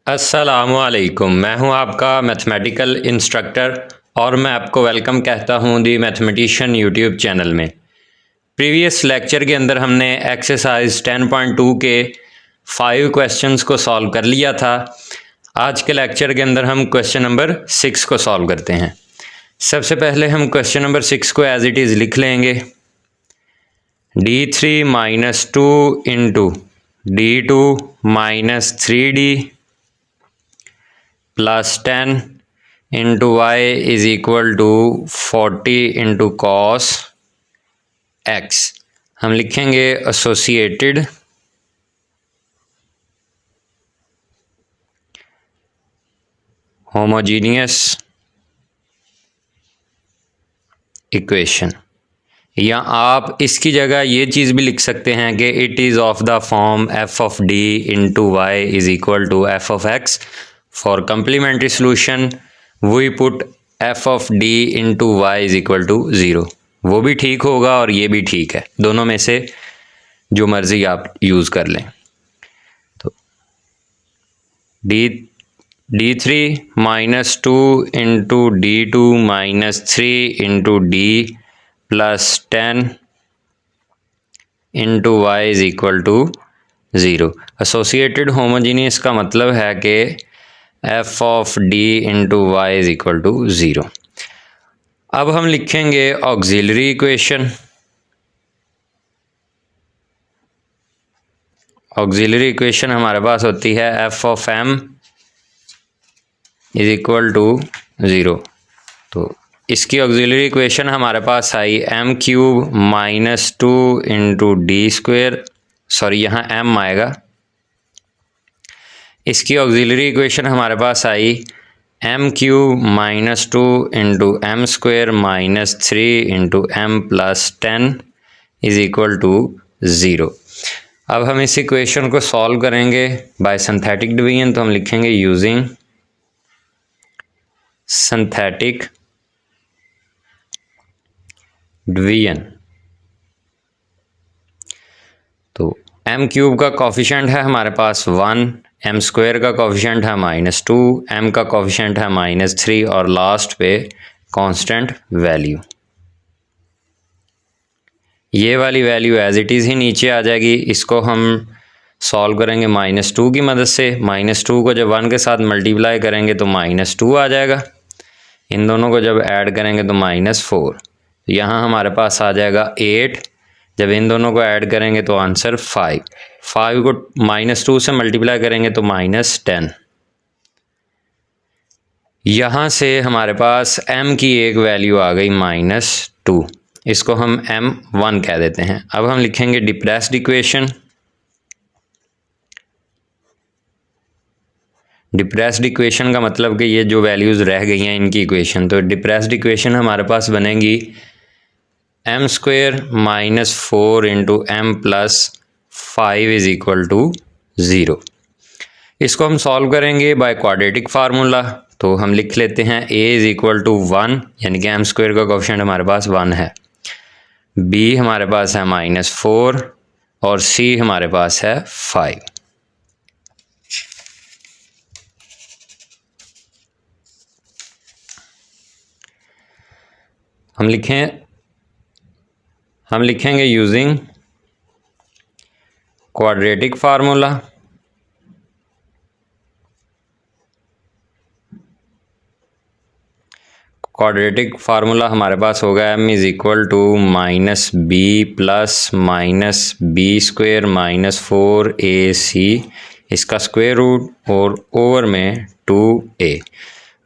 अस्सलामुअलैकुम। मैं हूं आपका मैथमेटिकल इंस्ट्रक्टर और मैं आपको वेलकम कहता हूं दी मैथमेटिशियन यूट्यूब चैनल में। प्रीवियस लेक्चर के अंदर हमने एक्सरसाइज 10.2 के 5 क्वेश्चंस को सॉल्व कर लिया था। आज के लेक्चर के अंदर हम क्वेश्चन नंबर 6 को सॉल्व करते हैं। सबसे पहले हम क्वेश्चन नंबर 6 को एज इट इज़ लिख लेंगे। d3 minus 2 into d2 minus 3d plus 10 into Y is equal to 40 into cos x. हम लिखेंगे एसोसिएटेड होमोजीनियस इक्वेशन, या आप इसकी जगह ये चीज़ भी लिख सकते हैं कि it is of the form F of D into Y is equal to F of X. For complementary solution we put F of D into Y is equal to 0। वो भी ठीक होगा और ये भी ठीक है, दोनों में से जो मर्ज़ी आप यूज़ कर लें। तो d3 minus 2 into d2 minus 3 into d plus 10 into Y is equal to 0। Associated homogeneous का मतलब है कि F of D into Y is equal to 0। अब हम लिखेंगे ऑक्सिलरी इक्वेशन। ऑक्सिलरी इक्वेशन हमारे पास होती है f of m is equal to 0। तो इसकी ऑक्सिलरी इक्वेशन हमारे पास आई m cube minus 2 into d square, sorry यहाँ एम आएगा। इसकी ऑक्सिलरी इक्वेशन हमारे पास आई m cube minus 2 into m square minus 3 into M plus 10 is equal to 0। अब हम इस इक्वेशन को सॉल्व करेंगे बाय सिंथेटिक डिवीजन। तो हम लिखेंगे यूजिंग सिंथेटिक डिवीजन। तो एम क्यूब का कोफिशिएंट है हमारे पास 1, एम स्क्वायर का कोफिशिएंट है -2, एम का कोफिशिएंट है -3 और लास्ट पे कांस्टेंट वैल्यू। ये वाली वैल्यू एज इट इज़ ही नीचे आ जाएगी। इसको हम सॉल्व करेंगे -2 की मदद से। -2 को जब 1 के साथ मल्टीप्लाई करेंगे तो -2 आ जाएगा। इन दोनों को जब ऐड करेंगे तो -4। यहाँ हमारे पास आ जाएगा 8। जब इन दोनों को ऐड करेंगे तो आंसर 5। 5 को -2 से मल्टीप्लाई करेंगे तो -10। यहाँ से हमारे पास m की एक वैल्यू आ गई -2। इसको हम m1 कह देते हैं। अब हम लिखेंगे डिप्रेस्ड इक्वेशन। डिप्रेस्ड इक्वेशन का मतलब कि ये जो वैल्यूज़ रह गई हैं इनकी इक्वेशन। तो डिप्रेस्ड इक्वेशन हमारे पास बनेगी M square minus 4 into M plus 5 is equal to 0। इसको हम सॉल्व करेंगे बाय क्वाड्रेटिक फार्मूला। तो हम लिख लेते हैं a इज इक्वल टू 1, यानी कि एम स्क्वेयर का कोफिशिएंट हमारे पास 1 है, b हमारे पास है -4 और c हमारे पास है 5। हम लिखेंगे using quadratic formula. Quadratic formula हमारे पास होगा m is equal to -b plus -b square -4ac, इसका स्क्वायर रूट और ओवर में 2a।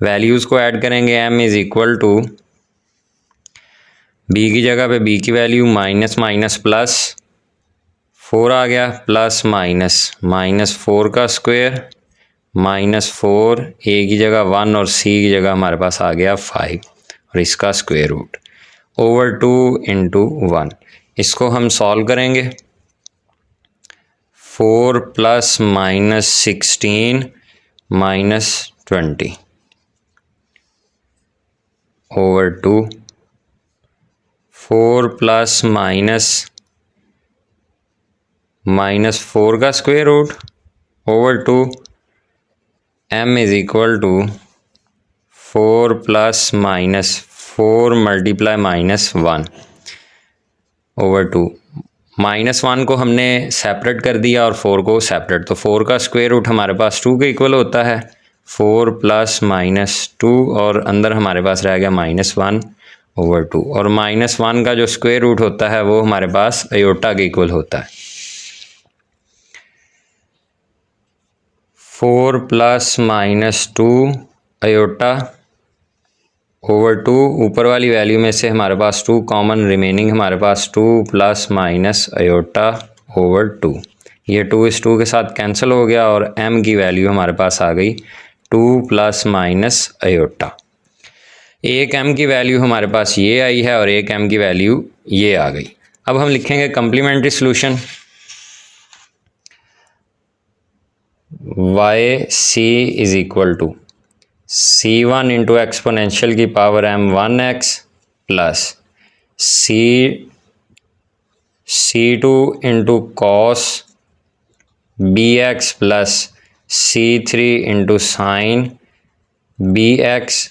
वैल्यूज़ को ऐड करेंगे। m is equal to b की जगह पे b की वैल्यू माइनस माइनस प्लस 4 आ गया, प्लस माइनस -4 का स्क्वायर -4, a की जगह 1 और c की जगह हमारे पास आ गया 5 और इसका स्क्वायर रूट ओवर 2 इंटू 1। इसको हम सॉल्व करेंगे। 4 प्लस -16 -20 ओवर 2, 4 प्लस -4 का square root over 2 m is equal to 4 plus minus 4 multiply -1 over 2। -1 को हमने सेपरेट कर दिया और 4 को सेपरेट, तो 4 का स्क्वायर रूट हमारे पास 2 के इक्वल होता है। 4 प्लस -2 और अंदर हमारे पास रह गया -1 ओवर 2, और -1 का जो स्क्वायर रूट होता है वो हमारे पास अयोटा के इक्वल होता है। 4 प्लस -2 अयोटा ओवर 2, ऊपर वाली वैल्यू में से हमारे पास 2 कॉमन, रिमेनिंग हमारे पास 2 प्लस माइनस अयोटा ओवर 2। ये 2 इस 2 के साथ कैंसिल हो गया और m की वैल्यू हमारे पास आ गई 2 प्लस माइनस अयोटा। एक m की वैल्यू हमारे पास ये आई है और एक m की वैल्यू ये आ गई। अब हम लिखेंगे complementary solution. yc is equal to c1 into exponential की power m1x plus c2 into cos bx plus c3 into sine bx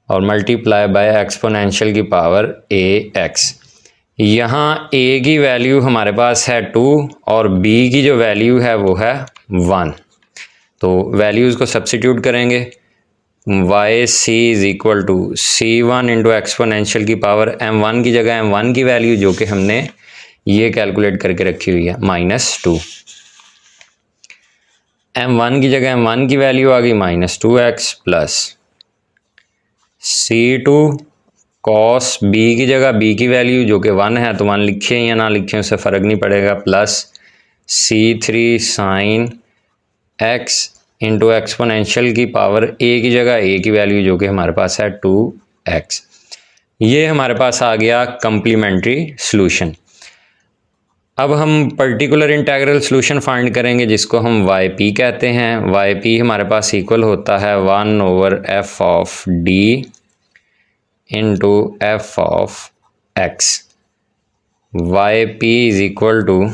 और मल्टीप्लाई बाय एक्सपोनेंशियल की पावर ax। यहाँ a की वैल्यू हमारे पास है 2 और b की जो वैल्यू है वो है 1, तो वैल्यूज़ को सब्सिट्यूट करेंगे। yc is equal to c1 into exponential की पावर m1 की जगह m1 की वैल्यू जो कि हमने ये कैलकुलेट करके रखी हुई है -2, m1 की जगह m1 की वैल्यू आ गई -2x plus c2 cos b की जगह b की वैल्यू जो कि 1 है, तो 1 लिखें या ना लिखें उससे फ़र्क नहीं पड़ेगा, plus c3 sine x into exponential की पावर a की जगह a की वैल्यू जो कि हमारे पास है 2x। ये हमारे पास आ गया कम्प्लीमेंट्री सॉल्यूशन। अब हम पर्टिकुलर इंटीग्रल सॉल्यूशन फाइंड करेंगे जिसको हम yp कहते हैं। yp हमारे पास इक्वल होता है 1 over f of d into f of x। yp is equal to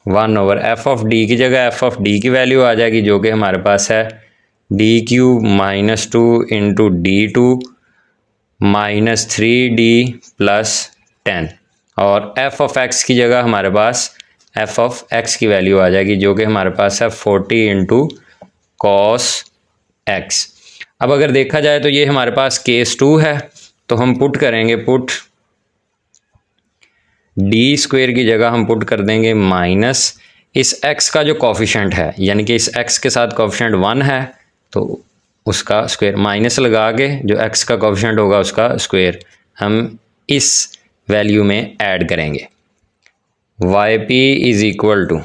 1 over f of d की जगह f ऑफ d की वैल्यू आ जाएगी जो कि हमारे पास है d³ -2 into d2 -3d plus 10, और f ऑफ x की जगह हमारे पास f ऑफ x की वैल्यू आ जाएगी जो कि हमारे पास है 40 इंटू कॉस x। अब अगर देखा जाए तो ये हमारे पास केस 2 है, तो हम पुट करेंगे, पुट डी स्क्वायर की जगह हम पुट कर देंगे माइनस इस x का जो कोफिशेंट है, यानी कि इस x के साथ कोफिशेंट 1 है तो उसका स्क्वायर, माइनस लगा के जो x का कोफिशेंट होगा उसका स्क्वायर हम इस वैल्यू में ऐड करेंगे। yp इज़ इक्वल टू,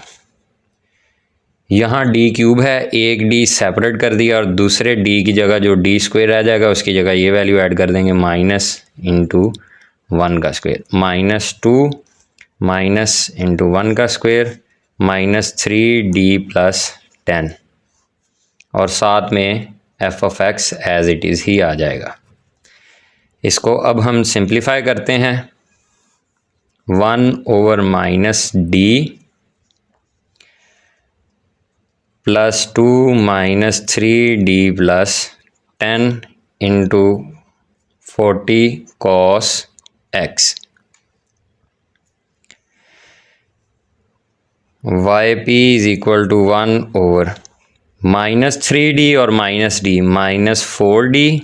यहाँ d³ है, एक d सेपरेट कर दिया और दूसरे d की जगह जो d स्क्वायर रह जाएगा उसकी जगह ये वैल्यू ऐड कर देंगे माइनस इंटू 1 का स्क्वायर, -2 माइनस इंटू 1 का स्क्वायर -3d प्लस 10, और साथ में f of x as it is ही आ जाएगा। इसको अब हम सिंप्लीफाई करते हैं। 1 over -d plus 2 -3d plus 10 into 40 cos x। yp is equal to 1 over -3d और -d -4d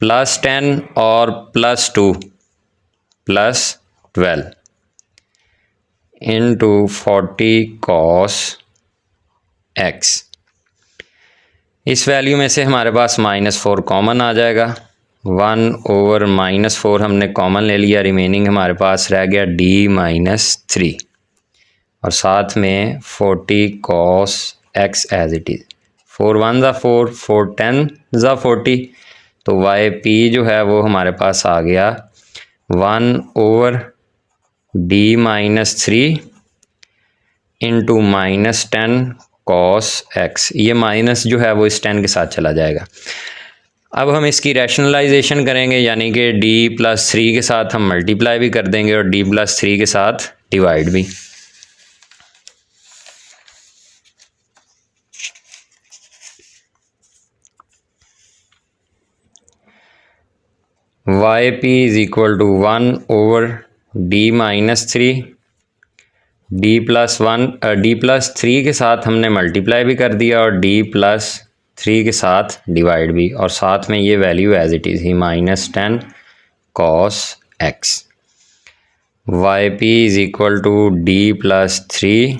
प्लस 10 और plus 2 plus 12 into 40 cos x। इस वैल्यू में से हमारे पास -4 कॉमन आ जाएगा। 1 ओवर -4 हमने कॉमन ले लिया, रिमेनिंग हमारे पास रह गया d -3 और साथ में 40 cos x as it is. 4 1 ज़ा 4, 4 10 ज़ा 40, तो yp जो है वो हमारे पास आ गया 1 over d -3 into -10 cos x। ये माइनस जो है वो इस 10 के साथ चला जाएगा। अब हम इसकी रैशनलाइजेशन करेंगे, यानी कि d + 3 के साथ हम मल्टीप्लाई भी कर देंगे और d + 3 के साथ डिवाइड भी। Y P is equal to 1 over D minus 3, D plus 1, D plus 3 के साथ हमने मल्टीप्लाई भी कर दिया और डी प्लस 3 के साथ डिवाइड भी, और साथ में ये वैल्यू एज इट इज़ ही -10 cos x। Y P is equal to D plus 3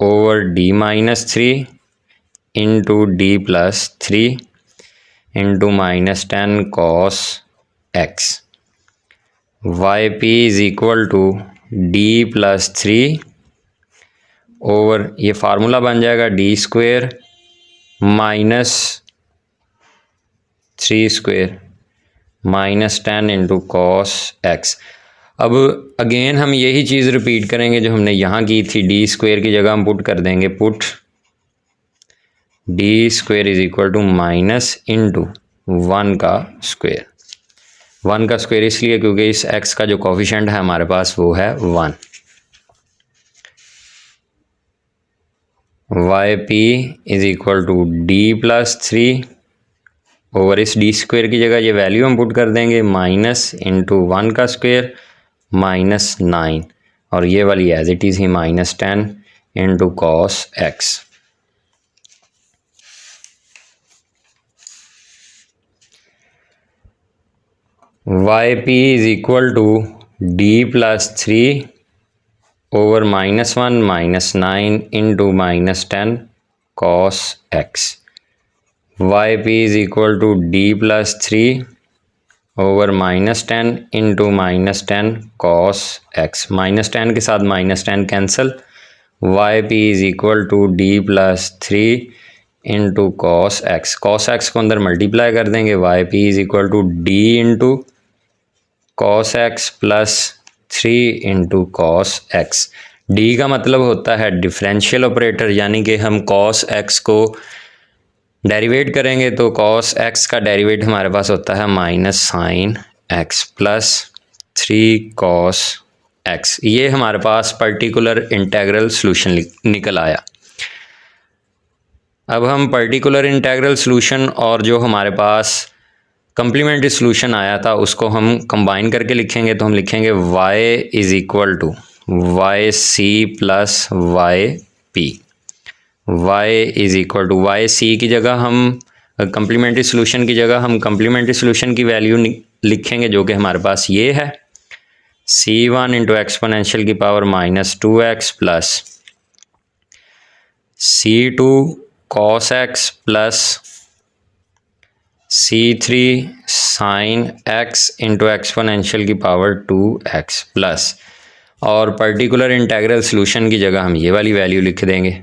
over D minus 3 into D plus 3 into -10 cos x। Y P is equal to D plus 3 over, ये formula बन जाएगा D square minus 3 square -10 into cos x। अब again हम यही चीज़ repeat करेंगे जो हमने यहाँ की थी, डी स्क्वेयर की जगह हम पुट कर देंगे put D square is equal to minus into 1 का स्क्वेयर। 1 का स्क्वेयर इसलिए क्योंकि इस x का जो कोफिशिएंट है हमारे पास वो है 1। Y P is equal to D plus 3 over इस डी स्क्वेयर की जगह ये वैल्यू हम पुट कर देंगे माइनस इंटू 1 का स्क्वेयर -9, और ये वाली एज इट इज़ ही -10 into cos x। Y P is equal to D plus 3 over -1 -9 into -10 cos x। Y P is equal to D plus 3 over -10 into -10 cos x। -10 के साथ -10 cancel. Y P is equal to D plus 3 into cos x। cos x को अंदर multiply कर देंगे। Y P is equal to D into cos x plus 3 into cos x। D का मतलब होता है डिफरेंशियल ऑपरेटर, यानी कि हम cos x को डेरिवेट करेंगे तो cos x का डेरिवेट हमारे पास होता है -sin x plus 3 cos x। ये हमारे पास पर्टिकुलर इंटेग्रल सॉल्यूशन निकल आया। अब हम पर्टिकुलर इंटेग्रल सॉल्यूशन और जो हमारे पास कम्प्लीमेंट्री सॉल्यूशन आया था उसको हम कंबाइन करके लिखेंगे। तो हम लिखेंगे y is equal to Y C plus Y P. y is equal to Y C की जगह हम कम्प्लीमेंट्री सॉल्यूशन की जगह हम कम्प्लीमेंट्री सॉल्यूशन की वैल्यू लिखेंगे जो कि हमारे पास ये है c1 इंटू एक्सपोनेंशियल की power -2x plus c2 cos x plus c3 sin x into exponential की पावर 2x प्लस, और पर्टिकुलर इंटेग्रल सॉल्यूशन की जगह हम ये वाली वैल्यू लिख देंगे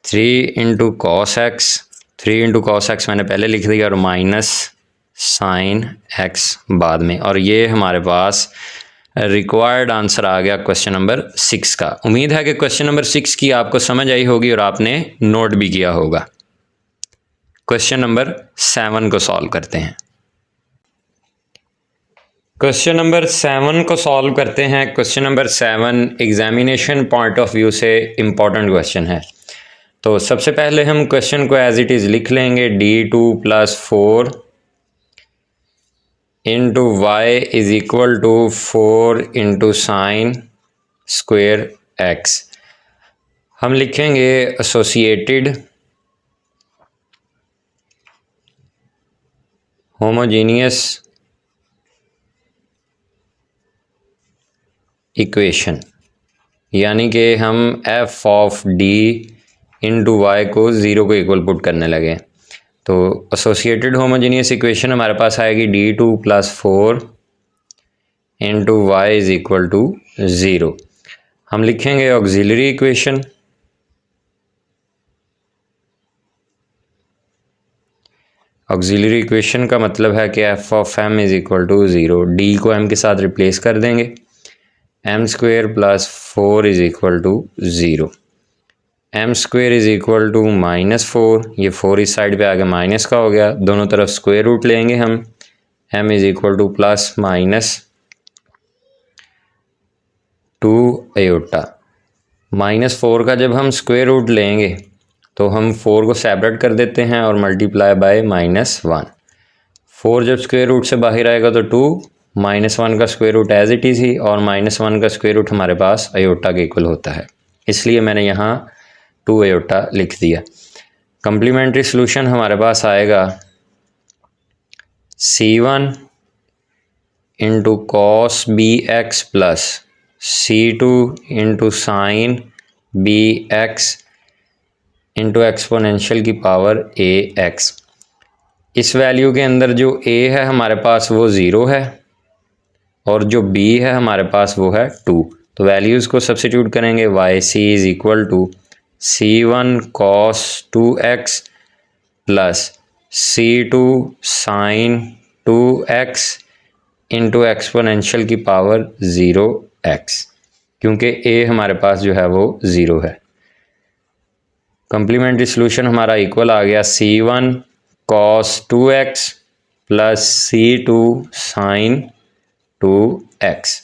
3 into cos x। 3 into cos x मैंने पहले लिख दिया और माइनस साइन x बाद में, और ये हमारे पास रिक्वायर्ड आंसर आ गया क्वेश्चन नंबर 6 का। उम्मीद है कि क्वेश्चन नंबर 6 की आपको समझ आई होगी और आपने नोट भी किया होगा। क्वेश्चन नंबर 7 को सॉल्व करते हैं। क्वेश्चन नंबर 7 को सॉल्व करते हैं। Question number 7 examination point of view से इम्पॉर्टेंट क्वेश्चन है। तो सबसे पहले हम क्वेश्चन को एज इट इज़ लिख लेंगे d2 plus 4 into Y is equal to 4 into sine square x। हम लिखेंगे एसोसिएटेड होमोजीनियस इक्वेशन, यानी कि हम f of d into Y को 0 को इक्वल पुट करने लगे। तो एसोसिएटेड होमोजीनियस इक्वेशन हमारे पास आएगी d2 plus 4 into Y is equal to 0। हम लिखेंगे ऑक्सिलरी इक्वेशन। ऑक्सिलरी इक्वेशन का मतलब है कि f of m is equal to 0। d को m के साथ रिप्लेस कर देंगे। m square plus 4 is equal to 0। m square is equal to -4, ये 4 इस साइड पे आ गया माइनस का हो गया, दोनों तरफ स्क्वायर रूट लेंगे हम। m is equal two plus minus 2 iota. -4 का जब हम स्क्वायर रूट लेंगे तो हम 4 को सेपरेट कर देते हैं और मल्टीप्लाई बाय -1। 4 जब स्क्वायर रूट से बाहर आएगा तो 2, -1 का square root as it is ही, और -1 का स्क्वायर रूट हमारे पास अयोटा के इक्वल होता है, इसलिए मैंने यहाँ 2 अयोटा लिख दिया। कम्प्लीमेंट्री सॉल्यूशन हमारे पास आएगा C1 into cos BX plus C2 into sine BX into exponential की पावर AX। इस वैल्यू के अंदर जो A है हमारे पास वो 0 है और जो B है हमारे पास वो है 2। तो वैल्यूज़ को सब्सिट्यूट करेंगे। YC is equal to C1 cos 2x plus C2 sin 2x into exponential की पावर 0x, क्योंकि A हमारे पास जो है वो 0 है। कम्प्लीमेंट्री सॉल्यूशन हमारा इक्वल आ गया C1 cos 2x plus C2 sin 2x।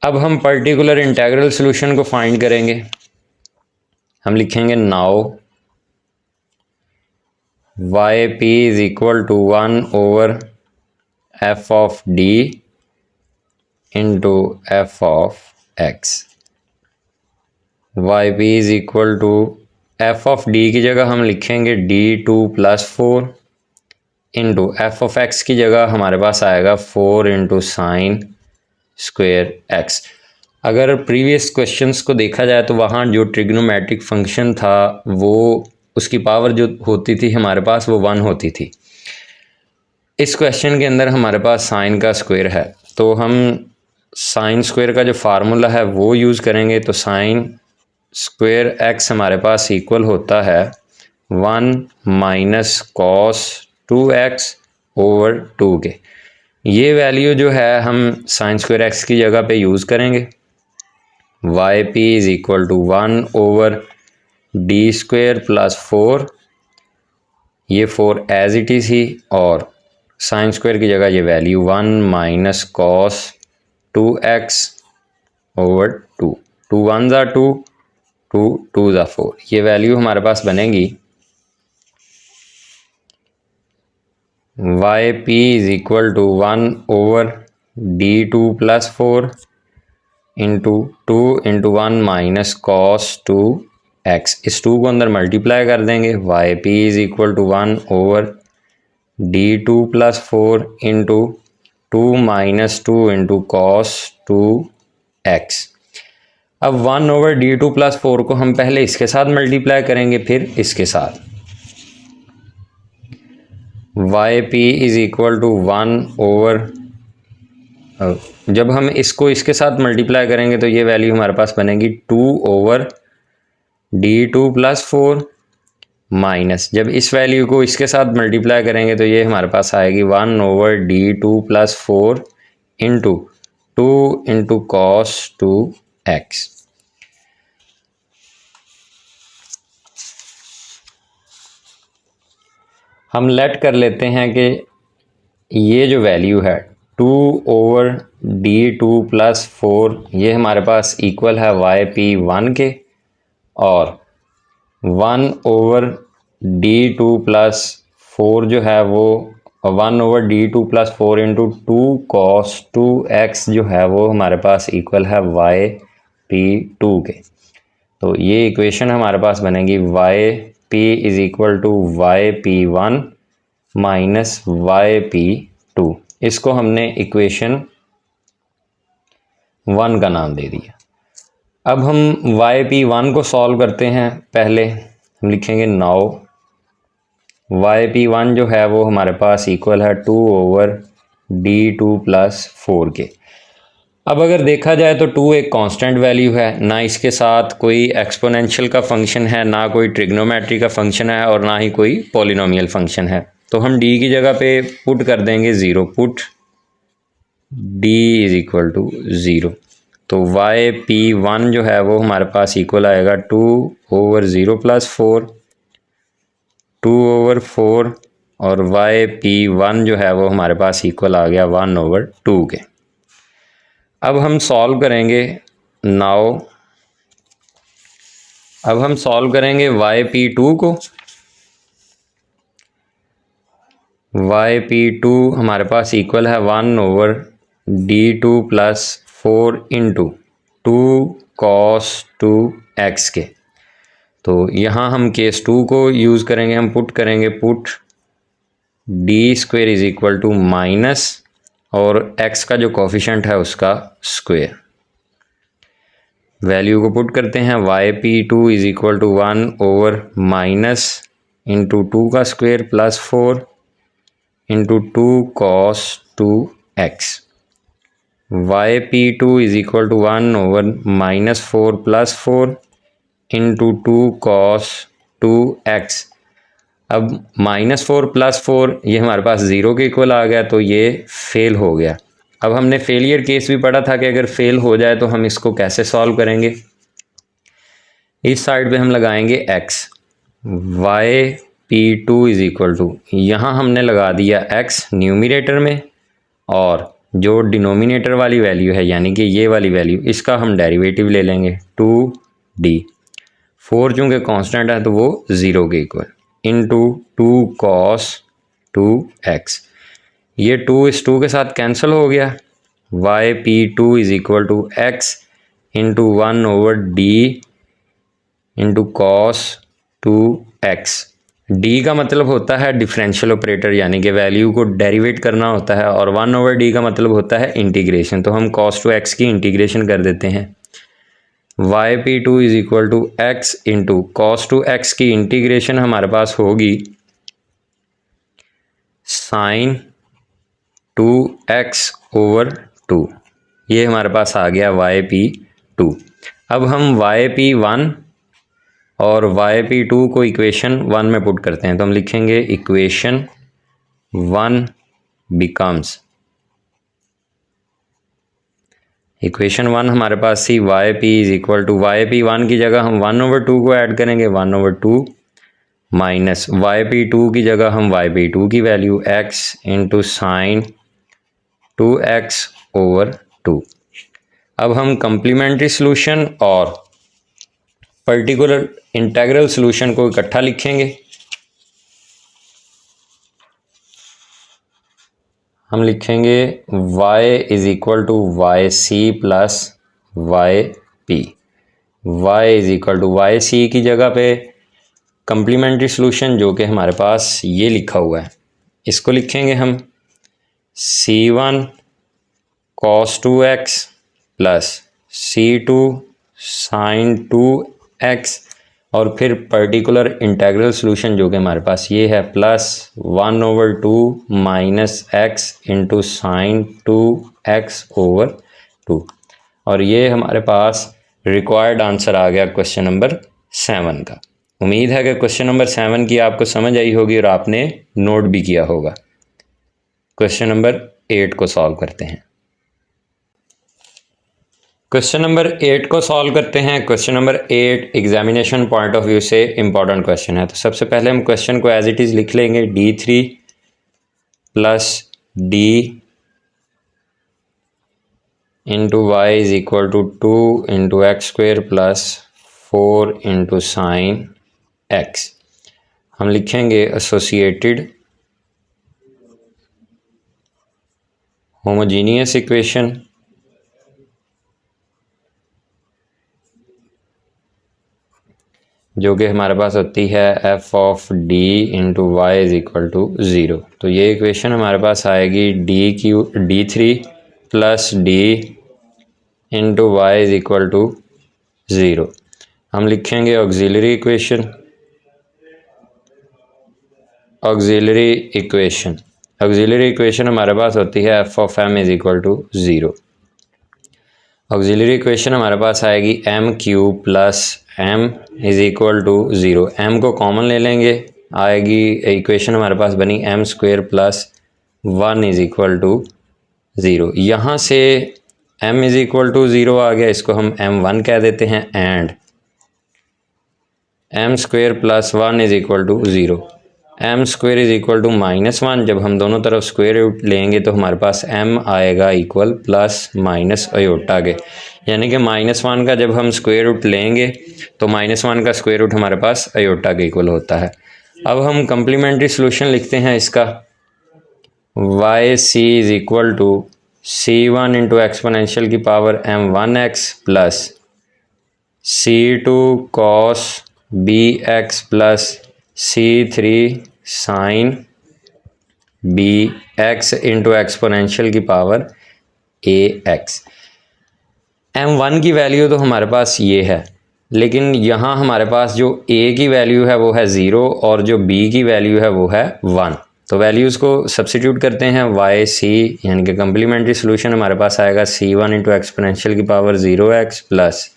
अब हम पर्टिकुलर इंटीग्रल सॉल्यूशन को फाइंड करेंगे। हम लिखेंगे now YP is equal to 1 over f of d into f of x। YP is equal to f of d की जगह हम लिखेंगे d2 plus 4 into f of x की जगह हमारे पास आएगा 4 इंटू साइन स्क्वेयर x। अगर प्रीवियस क्वेश्चंस को देखा जाए तो वहाँ जो ट्रिग्नोमेट्रिक फंक्शन था वो उसकी पावर जो होती थी हमारे पास वो 1 होती थी। इस क्वेश्चन के अंदर हमारे पास साइन का स्क्वायर है, तो हम साइन स्क्वायर का जो फार्मूला है वो यूज़ करेंगे। तो साइन स्क्वायर x हमारे पास इक्वल होता है 1 माइनस कॉस 2x ओवर 2 के। ये वैल्यू जो है हम साइन स्क्वायर x की जगह पे यूज़ करेंगे। YP is equal to 1 over D square plus 4, ये 4 एज इट इज़ ही, और साइन स्क्वायर की जगह ये value 1 minus cos 2x over 2। 2 1 ज़ा 2, 2 2 ज़ा 4। ये वैल्यू हमारे पास बनेगी YP is equal to 1 over D2 plus 4 into 2 into 1 minus cos 2x। इस 2 को अंदर मल्टीप्लाई कर देंगे। YP is equal to 1 over D2 plus 4 into 2 minus 2 into cos 2x। अब 1 ओवर D2 प्लस 4 को हम पहले इसके साथ मल्टीप्लाई करेंगे, फिर इसके साथ। YP is equal to 1 over, जब हम इसको इसके साथ मल्टीप्लाई करेंगे तो ये वैल्यू हमारे पास बनेगी 2 ओवर D2 प्लस 4 माइनस, जब इस वैल्यू को इसके साथ मल्टीप्लाई करेंगे तो ये हमारे पास आएगी 1 over D2 plus 4 into 2 into cos 2x। हम लेट कर लेते हैं कि ये जो वैल्यू है 2 ओवर D2 प्लस 4 ये हमारे पास इक्वल है YP1 के, और 1 ओवर D2 प्लस 4 जो है वो 1 over D2 plus 4 into 2 cos 2x जो है वो हमारे पास इक्वल है YP2 के। तो ये इक्वेशन हमारे पास बनेगी YP is equal to YP1 minus YP2। इसको हमने इक्वेशन 1 का नाम दे दिया। अब हम YP1 को सॉल्व करते हैं। पहले हम लिखेंगे नाउ YP1 जो है वो हमारे पास इक्वल है 2 ओवर D2 प्लस 4 के। अब अगर देखा जाए तो 2 एक कांस्टेंट वैल्यू है, ना इसके साथ कोई एक्सपोनेंशियल का फंक्शन है, ना कोई ट्रिग्नोमेट्री का फंक्शन है, और ना ही कोई पॉलिनोमियल फंक्शन है। तो हम D की जगह पे पुट कर देंगे 0, put D is equal to 0। तो YP1 जो है वो हमारे पास इक्वल आएगा 2 ओवर 0 प्लस 4, 2 ओवर 4, और YP1 जो है वो हमारे पास इक्वल आ गया 1 ओवर 2 के। अब हम सॉल्व करेंगे नाउ, अब हम सॉल्व करेंगे YP2 को। yp2 हमारे पास इक्वल है 1/d2 plus 4 into 2 cos 2x के। तो यहाँ हम केस 2 को यूज़ करेंगे, हम पुट करेंगे put D square is equal to minus और x का जो कोफिशेंट है उसका स्क्वेयर। वैल्यू को पुट करते हैं, yp2 is equal to 1 minus into 2 का square plus 4 into 2 cos 2x। yp2 is equal to 1 minus 4 plus 4 into 2 cos 2x। अब -4 + 4 ये हमारे पास 0 के इक्वल आ गया, तो ये फेल हो गया। अब हमने फेलियर केस भी पढ़ा था कि अगर फेल हो जाए तो हम इसको कैसे सॉल्व करेंगे। इस साइड पे हम लगाएंगे x, yp2 is equal to, यहाँ हमने लगा दिया x न्यूमिनेटर में और जो डिनोमिनेटर वाली वैल्यू है यानी कि ये वाली वैल्यू, इसका हम डेरिवेटिव ले लेंगे 2d। 4 चूँकि कांस्टेंट है तो वो 0 के इक्वल इंटू 2 cos 2x। ये 2 इस 2 के साथ कैंसिल हो गया। yp2 is equal to x into 1/d into cos 2x। d का मतलब होता है डिफरेंशियल ऑपरेटर यानी कि वैल्यू को डेरिवेट करना होता है, और 1/d का मतलब होता है इंटीग्रेशन। तो हम cos 2x की इंटीग्रेशन कर देते हैं। yp2 is equal to x into cos 2x की इंटीग्रेशन हमारे पास होगी sin 2x/2। ये हमारे पास आ गया yp2। अब हम yp1 और yp2 को इक्वेशन 1 में पुट करते हैं, तो हम लिखेंगे इक्वेशन 1 बिकम्स, इक्वेशन 1 हमारे पास थी yp is equal to, yp1 की जगह हम 1/2 को ऐड करेंगे 1/2 माइनस yp2 की जगह हम yp2 की value x into sine 2x/2। अब हम कम्प्लीमेंट्री सॉल्यूशन और पर्टिकुलर इंटीग्रल सॉल्यूशन को इकट्ठा लिखेंगे। हम लिखेंगे y is equal to yc plus yp। y is equal to yc की जगह पे कम्प्लीमेंट्री सॉल्यूशन जो कि हमारे पास ये लिखा हुआ है, इसको लिखेंगे हम c1 cos 2x plus c2 sin 2x, और फिर पर्टिकुलर इंटीग्रल सॉल्यूशन जो कि हमारे पास ये है plus 1/2 minus x into sine 2x/2। और ये हमारे पास रिक्वायर्ड आंसर आ गया क्वेश्चन नंबर 7 का। उम्मीद है कि क्वेश्चन नंबर 7 की आपको समझ आई होगी और आपने नोट भी किया होगा। क्वेश्चन नंबर 8 को सॉल्व करते हैं। क्वेश्चन नंबर 8 को सॉल्व करते हैं। Question number 8 examination point of view से इम्पॉर्टेंट क्वेश्चन है। तो सबसे पहले हम क्वेश्चन को एज इट इज़ लिख लेंगे, d3 plus d into Y is equal to 2 into x² plus 4 into sine x। हम लिखेंगे एसोसिएटेड होमोजीनियस इक्वेशन जो कि हमारे पास होती है f of d into Y is equal to 0। तो ये इक्वेशन हमारे पास आएगी d3 plus d into Y is equal to 0। हम लिखेंगे ऑक्सिलरी इक्वेशन, ऑक्सिलरी इक्वेशन हमारे पास होती है f of m is equal to 0। Auxiliary equation हमारे पास आएगी m³ plus m is equal to 0। m को कॉमन ले लेंगे, आएगी इक्वेशन हमारे पास बनी m² plus 1 is equal to 0। यहाँ से m इज इक्वल टू 0 आ गया, इसको हम m1 कह देते हैं, and m² plus 1 is equal to 0। m² is equal to -1, जब हम दोनों तरफ स्क्वायर रूट लेंगे तो हमारे पास m आएगा इक्वल प्लस माइनस अयोटा के, यानी कि -1 का जब हम स्क्वायर रूट लेंगे तो -1 का स्क्वायर रूट हमारे पास अयोटा के इक्वल होता है। अब हम कम्प्लीमेंट्री सॉल्यूशन लिखते हैं इसका, y c is equal to C1 into exponential की power m1x plus C2 cos bx plus C3 sine bx into exponential की पावर ax। m1 की वैल्यू तो हमारे पास ये है, लेकिन यहाँ हमारे पास जो a की वैल्यू है वो है 0 और जो b की वैल्यू है वो है 1। तो वैल्यूज़ को सब्सिट्यूट करते हैं वाई सी, यानी कि कम्प्लीमेंट्री सोल्यूशन हमारे पास आएगा C1 इंटू एक्सपोनेंशियल की power 0x plus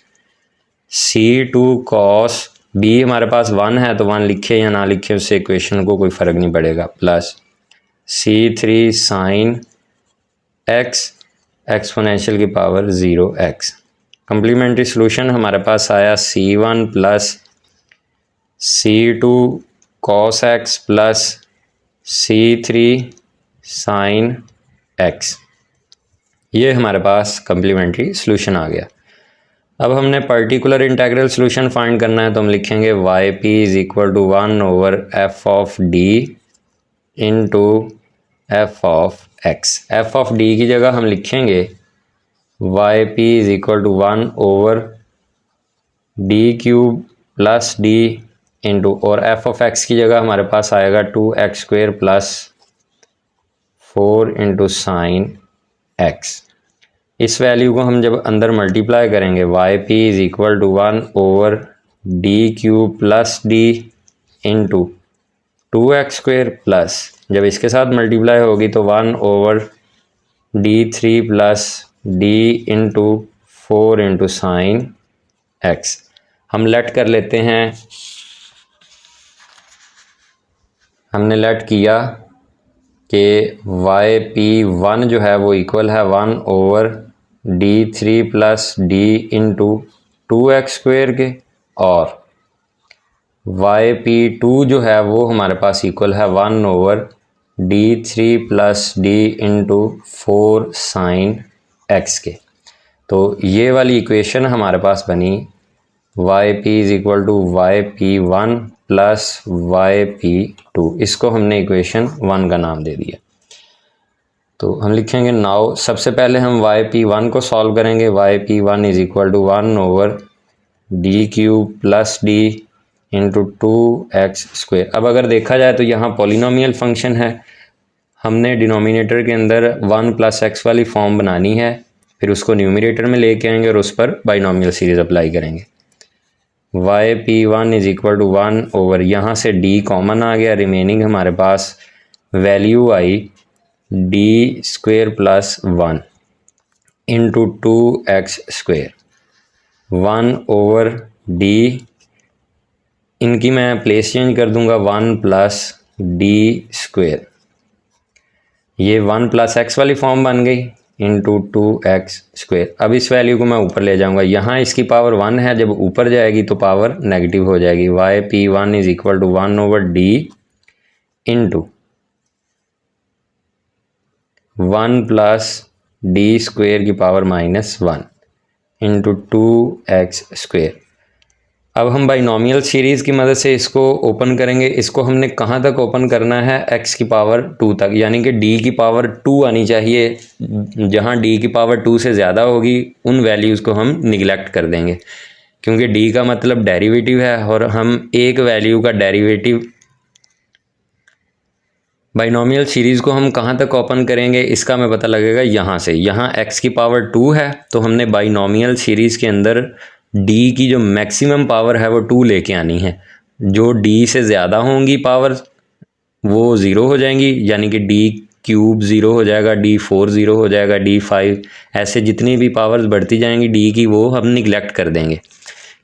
C2 cos b हमारे पास 1 है तो 1 लिखे या ना लिखे उससे इक्वेशन को कोई फ़र्क नहीं पड़ेगा, plus C3 sine x exponential की पावर 0x। कम्प्लीमेंट्री सोल्यूशन हमारे पास आया C1 plus C2 cos x plus C3 sine x। ये हमारे पास कम्प्लीमेंट्री सोल्यूशन आ गया। अब हमने पर्टिकुलर इंटेग्रल सोल्यूशन फाइंड करना है तो हम लिखेंगे Y P is equal to 1 over F of D into F of X. F of D की जगह हम लिखेंगे Y P is equal to 1 over D cube plus D into, और एफ ऑफ एक्स की जगह हमारे पास आएगा 2x² plus 4 into sine X. इस वैल्यू को हम जब अंदर मल्टीप्लाई करेंगे Y P is equal to 1 over D cube plus D into 2x² plus, जब इसके साथ मल्टीप्लाई होगी तो 1 over d3 plus D into 4 into sine x. हम लेट कर लेते हैं, हमने लेट किया कि वाई पी 1 जो है वो इक्वल है 1 over d3 plus D into 2x² के, और वाई पी 2 जो है वो हमारे पास इक्वल है 1 over d3 plus D into 4 sine X के। तो ये वाली इक्वेशन हमारे पास बनी Y P is equal to Y P 1 plus Y P 2। इसको हमने इक्वेशन 1 का नाम दे दिया। तो हम लिखेंगे नाउ, सबसे पहले हम वाई पी 1 को सॉल्व करेंगे। Y P 1 is equal to 1 over D cube plus D into 2x²। अब अगर देखा जाए तो यहाँ पॉलिनोमियल फंक्शन है, हमने डिनोमिनेटर के अंदर 1 प्लस एक्स वाली फॉर्म बनानी है, फिर उसको न्यूमरेटर में लेके आएंगे और उस पर बाइनोमियल सीरीज अप्लाई करेंगे। Y P 1 is equal to 1 over, यहाँ से डी कॉमन आ गया, रिमेनिंग हमारे पास वैल्यू आई d² plus 1 into 2x²। 1 over D, इनकी मैं प्लेस चेंज कर दूंगा, 1 प्लस d², ये 1 प्लस एक्स वाली फॉर्म बन गई इंटू 2x²। अब इस वैल्यू को मैं ऊपर ले जाऊंगा, यहाँ इसकी पावर 1 है, जब ऊपर जाएगी तो पावर नेगेटिव हो जाएगी। Y P 1 is equal to 1 over D into 1 plus d² की पावर -1 इंटू 2x²। अब हम बाइनोमियल सीरीज़ की मदद से इसको ओपन करेंगे। इसको हमने कहाँ तक ओपन करना है, x की पावर 2 तक, यानी कि d की पावर 2 आनी चाहिए। जहाँ d की पावर 2 से ज़्यादा होगी उन वैल्यूज़ को हम निगलेक्ट कर देंगे, क्योंकि d का मतलब डेरिवेटिव है और हम एक वैल्यू का डेरिवेटिव, बाइनोमियल सीरीज़ को हम कहाँ तक ओपन करेंगे इसका हमें पता लगेगा यहाँ से। यहाँ x की पावर 2 है तो हमने बाइनोमियल सीरीज़ के अंदर d की जो मैक्सिमम पावर है वो 2 लेके आनी है। जो d से ज़्यादा होंगी पावर वो 0 हो जाएंगी, यानी कि d³ 0 हो जाएगा, d4 0 हो जाएगा, d5, ऐसे जितनी भी पावर्स बढ़ती जाएंगी d की वो हम निगलेक्ट कर देंगे,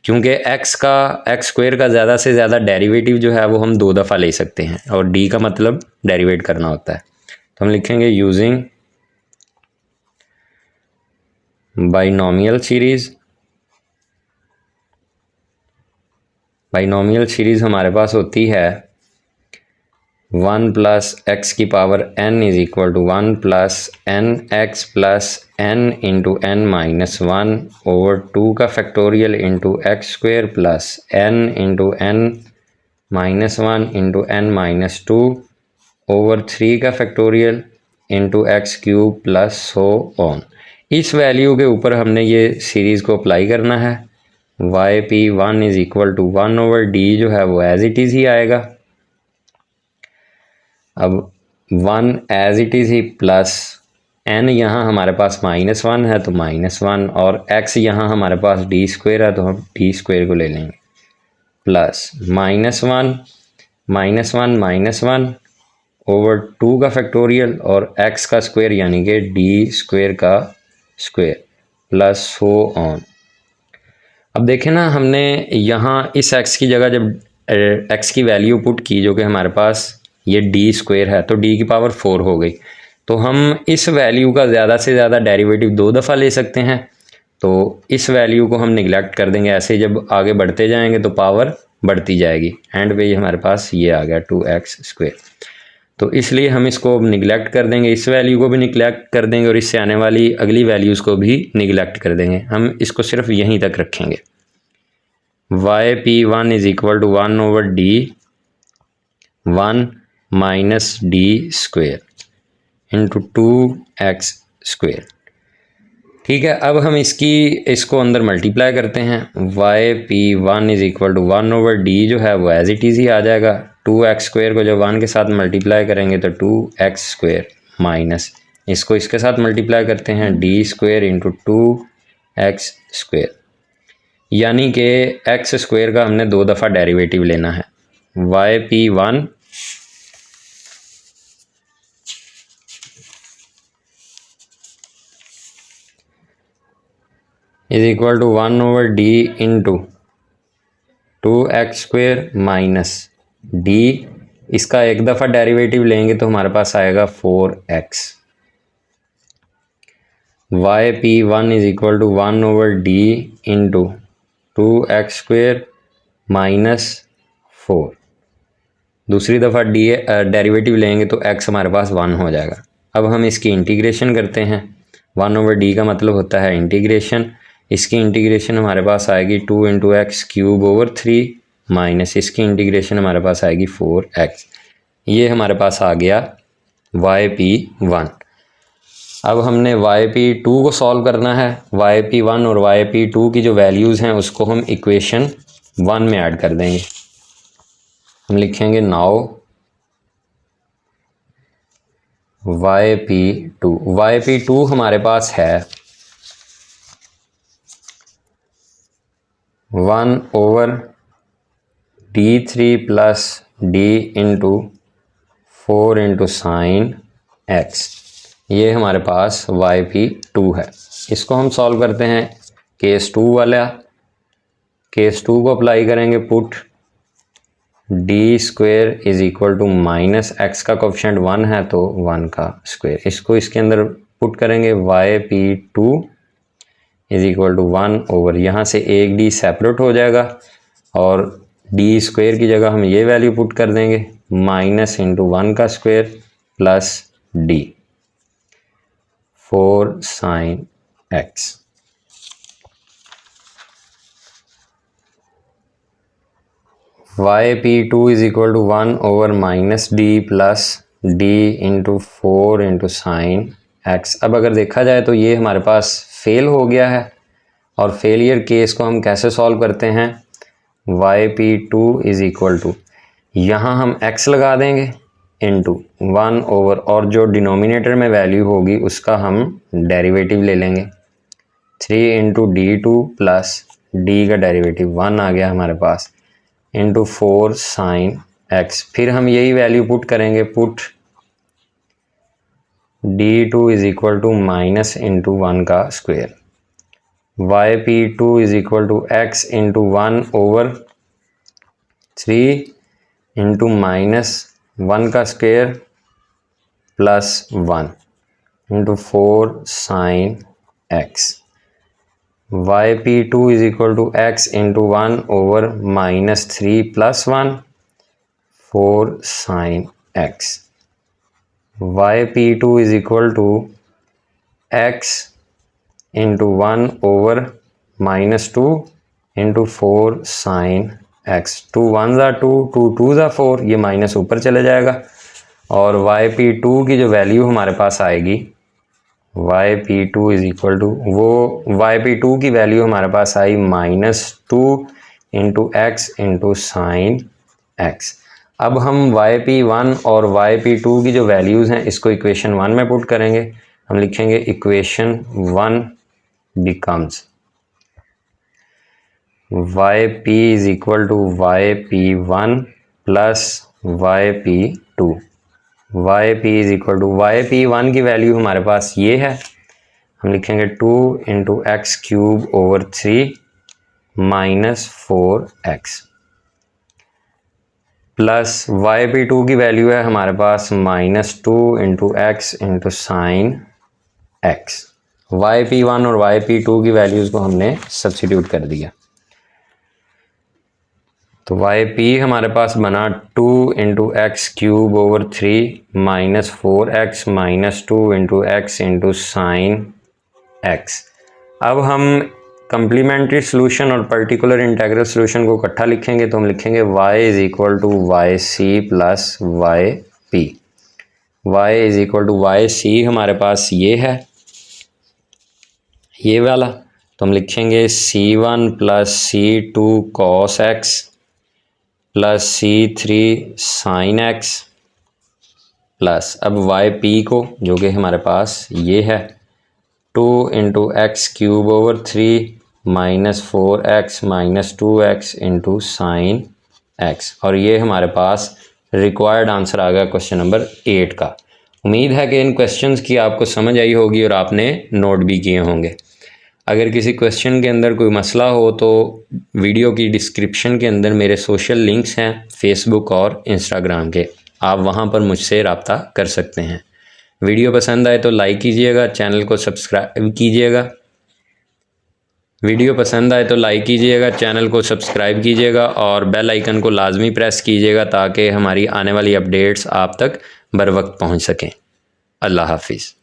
क्योंकि x² का ज़्यादा से ज़्यादा डेरिवेटिव जो है वो हम 2 दफ़ा ले सकते हैं और d का मतलब डेरिवेट करना होता है। तो हम लिखेंगे using binomial series. Binomial series हमारे पास होती है 1 प्लस एक्स की power n is equal to 1 plus N X plus n into n minus 1 over 2 का factorial into x² plus n into n minus 1 into n minus 2 over 3 का factorial into x cube plus so on. इस value के ऊपर हमने ये series को apply करना है। Y P one is equal to 1/d जो है वो एज इट इज़ ही आएगा। अब 1 एज इट इज़ ही प्लस n यहाँ हमारे पास -1 है तो -1, और x यहाँ हमारे पास d² है तो हम d² को ले लेंगे, प्लस -1 ओवर 2 का फैक्टोरियल और x का स्क्वायर यानी कि d² का स्क्वायर प्लस सो ऑन। अब देखें ना, हमने यहाँ इस x की जगह जब x की वैल्यू पुट की जो कि हमारे पास ये d² है तो d की पावर 4 हो गई, तो हम इस वैल्यू का ज़्यादा से ज़्यादा डेरिवेटिव 2 दफ़ा ले सकते हैं। तो इस वैल्यू को हम निगलेक्ट कर देंगे, ऐसे जब आगे बढ़ते जाएंगे तो पावर बढ़ती जाएगी, एंड पे हमारे पास ये आ गया 2x²। तो इसलिए हम इसको अब निगलेक्ट कर देंगे, इस वैल्यू को भी निगलेक्ट कर देंगे और इससे आने वाली अगली वैल्यूज़ को भी निगलेक्ट कर देंगे। हम इसको सिर्फ यहीं तक रखेंगे। Y P one is equal to 1/d 1 minus d² into 2x²। ठीक है, अब हम इसको अंदर मल्टीप्लाई करते हैं। Y P one is equal to 1/d जो है वो एज इट इज़ ही आ जाएगा। 2x² को जब 1 के साथ मल्टीप्लाई करेंगे तो 2x² माइनस इसको इसके साथ मल्टीप्लाई करते हैं d² इंटू 2x², यानी कि x² का हमने 2 दफ़ा डेरिवेटिव लेना है। Y P one is equal to 1/d into 2x² minus d, इसका 1 दफ़ा डेरिवेटिव लेंगे तो हमारे पास आएगा 4x। Y P one is equal to 1/d into 2x² minus 4, दूसरी दफ़ा डेरिवेटिव लेंगे तो x हमारे पास 1 हो जाएगा। अब हम इसकी इंटीग्रेशन करते हैं। 1/d का मतलब होता है इंटीग्रेशन, इसकी इंटीग्रेशन हमारे पास आएगी 2 into x cube over 3 minus इसकी इंटीग्रेशन हमारे पास आएगी 4x। ये हमारे पास आ गया वाई पी वन। अब हमने वाई पी टू को सॉल्व करना है। वाई पी वन और वाई पी टू की जो वैल्यूज़ हैं उसको हम इक्वेशन 1 में ऐड कर देंगे। हम लिखेंगे नाउ वाई पी टू हमारे पास है 1/d3 plus d into 4 into sine x। ये हमारे पास वाई पी टू है। इसको हम सॉल्व करते हैं केस 2 वाला। केस 2 को अप्लाई करेंगे, put d² is equal to minus X का कोफिशिएंट 1 है तो 1 का स्क्वायर, इसको इसके अंदर पुट करेंगे। Y P two is equal to 1 over यहाँ से एक d सेपरेट हो जाएगा और d² की जगह हम ये वैल्यू पुट कर देंगे, माइनस इंटू 1 का square plus d 4 sine x। Y P two is equal to 1 over minus d plus d into 4 into sine x। अब अगर देखा जाए तो ये हमारे पास फेल हो गया है, और फेलियर केस को हम कैसे सॉल्व करते हैं। Y P two is equal to यहाँ हम x लगा देंगे इंटू 1 ओवर, और जो डिनोमिनेटर में वैल्यू होगी उसका हम डेरिवेटिव ले लेंगे। 3 इंटू d2 प्लस d का डेरिवेटिव 1 आ गया हमारे पास इंटू 4 साइन x। फिर हम यही वैल्यू पुट करेंगे, put d2 is equal to minus into 1 का square. Y P two is equal to x into 1 over 3 into minus 1 का square plus 1 into 4 sine x। Y P two is equal to x into 1 over minus 3 plus 1 4 sine x। Y P two is equal to x into 1 over minus 2 into 4 sine x। 2 1 ज़ा 2, 2 2 ज़ा 4, ये minus ऊपर चले जाएगा और yp2 की जो value हमारे पास आएगी yp2 इज इक्वल टू वो yp2 की वैल्यू हमारे पास आई -2 into x into sine x. अब हम yp1 और yp2 की जो वैल्यूज़ हैं इसको इक्वेशन 1 में पुट करेंगे। हम लिखेंगे equation 1 becomes yp is equal to yp1 plus yp2। yp is equal to yp1 की वैल्यू हमारे पास ये है, हम लिखेंगे 2 into x cube over 3 minus 4x plus yp2 की वैल्यू है हमारे पास -2 into x into sine x. yp1 और yp2 की वैल्यूज़ को हमने सब्स्टिट्यूट कर दिया, तो yp हमारे पास बना 2 into x cube over 3 minus 4x minus 2 into x into sine x. अब हम कंप्लीमेंट्री सोल्यूशन और पर्टिकुलर इंटीग्रल सोल्यूशन को इकट्ठा लिखेंगे, तो हम लिखेंगे y is equal to Y C plus Y p. Y is equal to Y c हमारे पास ये है, ये वाला, तो हम लिखेंगे c1 plus c2 cos x plus c3 sine x plus अब yp को जो कि हमारे पास ये है 2 into x cube over 3 minus 4x minus 2x into sine x, और ये हमारे पास रिक्वायर्ड आंसर आ गया क्वेश्चन नंबर 8 का। उम्मीद है कि इन क्वेश्चंस की आपको समझ आई होगी और आपने नोट भी किए होंगे। अगर किसी क्वेश्चन के अंदर कोई मसला हो तो वीडियो की डिस्क्रिप्शन के अंदर मेरे सोशल लिंक्स हैं फेसबुक और इंस्टाग्राम के, आप वहां पर मुझसे रब्ता कर सकते हैं। वीडियो पसंद आए तो लाइक कीजिएगा, चैनल को सब्सक्राइब कीजिएगा। वीडियो पसंद आए तो लाइक कीजिएगा, चैनल को सब्सक्राइब कीजिएगा और बेल आइकन को लाजमी प्रेस कीजिएगा ताकि हमारी आने वाली अपडेट्स आप तक बर वक्त पहुँच सकें। अल्लाह हाफिज़।